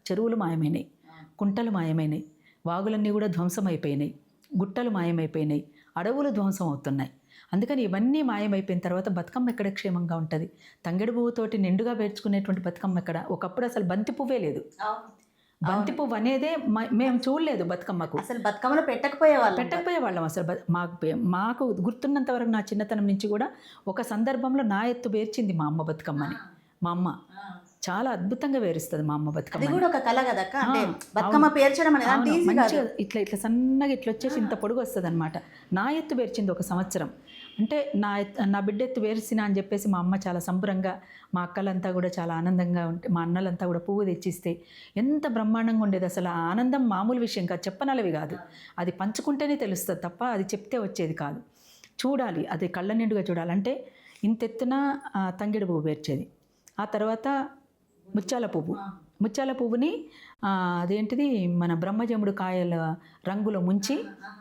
చెరువులు మాయమైనాయి, కుంటలు మాయమైనాయి, వాగులన్నీ కూడా ధ్వంసమైపోయినాయి, గుట్టలు మాయమైపోయినాయి, అడవులు ధ్వంసం అవుతున్నాయి. అందుకని ఇవన్నీ మాయమైపోయిన తర్వాత బతుకమ్మ ఎక్కడ క్షేమంగా ఉంటుంది? తంగెడు పువ్వుతోటి నిండుగా పేర్చుకునేటువంటి బతుకమ్మ ఎక్కడ? ఒకప్పుడు అసలు బంతి పువ్వే లేదు. బంతి పువ్వు అనేదే మేము చూడలేదు బతుకమ్మకు. అసలు బతుకమ్మలో పెట్టకపోయే వాళ్ళం అసలు. మాకు గుర్తున్నంత వరకు నా చిన్నతనం నుంచి కూడా ఒక సందర్భంలో నా ఎత్తు పేర్చింది మా అమ్మ బతుకమ్మని. మా అమ్మ చాలా అద్భుతంగా వేరుస్తుంది మా అమ్మ బతుకమ్మ. అది కూడా ఒక కళ కదా అక్క. అంటే బతుకమ్మ పేర్చడం అనేది మంచిగా ఇట్లా సన్నగా ఇట్లా వచ్చేసి ఇంత పొడుగు వస్తుంది అనమాట. నా ఎత్తు పేర్చింది ఒక సంవత్సరం. అంటే నా బిడ్డ ఎత్తు వేర్చిన అని చెప్పేసి మా అమ్మ చాలా సంబరంగా, మా అక్కలంతా కూడా చాలా ఆనందంగా ఉంటే, మా అన్నలంతా కూడా పువ్వు తెచ్చిస్తే ఎంత బ్రహ్మాండంగా ఉండేది. అసలు ఆ ఆనందం మామూలు విషయం కాదు, చెప్పనలవి కాదు. అది పంచుకుంటేనే తెలుస్తుంది తప్ప అది చెప్తే వచ్చేది కాదు. చూడాలి, అది కళ్ళ నిండుగా చూడాలంటే ఇంత ఎత్తున తంగెడు పువ్వు పేర్చేది. ఆ తర్వాత ముత్యాల పువ్వుని అదేంటిది మన బ్రహ్మజముడు కాయల రంగులో ముంచి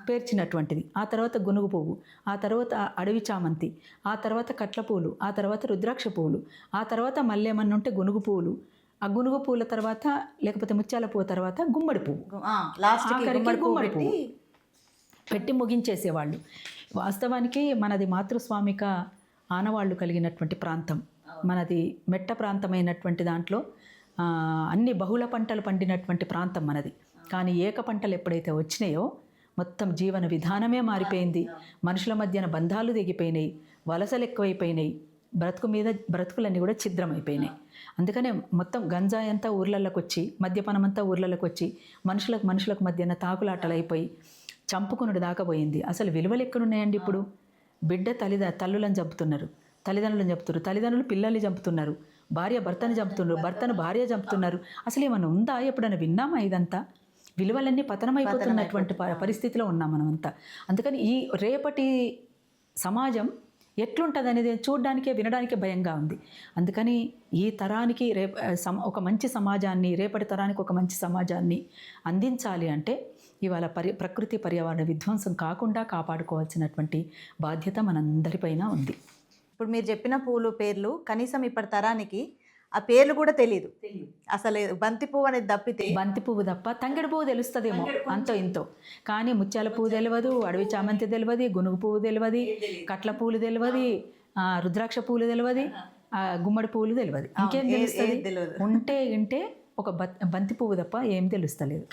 పేర్చినటువంటిది. ఆ తర్వాత గునుగు పువ్వు, ఆ తర్వాత అడవి చామంతి, ఆ తర్వాత కట్ల పువ్వులు, ఆ తర్వాత రుద్రాక్ష పువ్వులు, ఆ తర్వాత మళ్ళీ ఏమన్నా ఉంటే గునుగు పువ్వులు, ఆ గునుగు పువ్వుల తర్వాత లేకపోతే ముత్యాల పువ్వు తర్వాత గుమ్మడి పువ్వు, గుమ్మడి పువ్వు పెట్టి ముగించేసేవాళ్ళు. వాస్తవానికి మనది మాతృస్వామిక ఆనవాళ్ళు కలిగినటువంటి ప్రాంతం, మనది మెట్ట ప్రాంతమైనటువంటి దాంట్లో అన్ని బహుళ పంటలు పండినటువంటి ప్రాంతం మనది. కానీ ఏక పంటలు ఎప్పుడైతే వచ్చినాయో మొత్తం జీవన విధానమే మారిపోయింది. మనుషుల మధ్యన బంధాలు దిగిపోయినాయి, వలసలు ఎక్కువైపోయినాయి, బ్రతుకులన్నీ కూడా ఛిద్రమైపోయినాయి. అందుకనే మొత్తం గంజాయి అంతా ఊర్లలోకి వచ్చి, మద్యపానం అంతా ఊర్లలోకి వచ్చి మనుషులకు మధ్యన తాకులాటలు అయిపోయి చంపుకునుడు దాకపోయింది. అసలు విలువలు ఎక్కడున్నాయండి? ఇప్పుడు బిడ్డ తల్లులను చంపుతున్నారు, తల్లిదండ్రులను చంపుతున్నారు, తల్లిదండ్రులు పిల్లల్ని చంపుతున్నారు, భార్య భర్తను చంపుతున్నారు, భర్తను భార్య చంపుతున్నారు. అసలు ఏమన్నా ఉందా? ఎప్పుడైనా విన్నామా ఇదంతా? విలువలన్నీ పతనమైపోతున్నటువంటి పరిస్థితిలో ఉన్నాం మనమంతా. అందుకని ఈ రేపటి సమాజం ఎట్లుంటుంది అనేది చూడడానికే వినడానికే భయంగా ఉంది. అందుకని ఈ తరానికి ఒక మంచి సమాజాన్ని, రేపటి తరానికి ఒక మంచి సమాజాన్ని అందించాలి అంటే ఇవాళ ప్రకృతి పర్యావరణ విధ్వంసం కాకుండా కాపాడుకోవాల్సినటువంటి బాధ్యత మనందరిపైన ఉంది. ఇప్పుడు మీరు చెప్పిన పూలు పేర్లు కనీసం ఇప్పటి తరానికి ఆ పేర్లు కూడా తెలియదు. అసలు బంతి పువ్వు అనేది తప్పితే, బంతి పువ్వు తప్ప తంగెడు పువ్వు తెలుస్తుందేమో అంతో ఇంతో. కానీ ముత్యాల పువ్వు తెలియదు, అడవి చామంతి తెలియదు, గునుగు పువ్వు తెలియదు, కట్ల పువ్వులు తెలియదు, రుద్రాక్ష పువ్వులు తెలియదు, గుమ్మడి పువ్వులు తెలియదు. ఇంకేం తెలుస్తుంది? ఉంటే ఒక బంతి పువ్వు తప్ప ఏం తెలుస్తలేదు.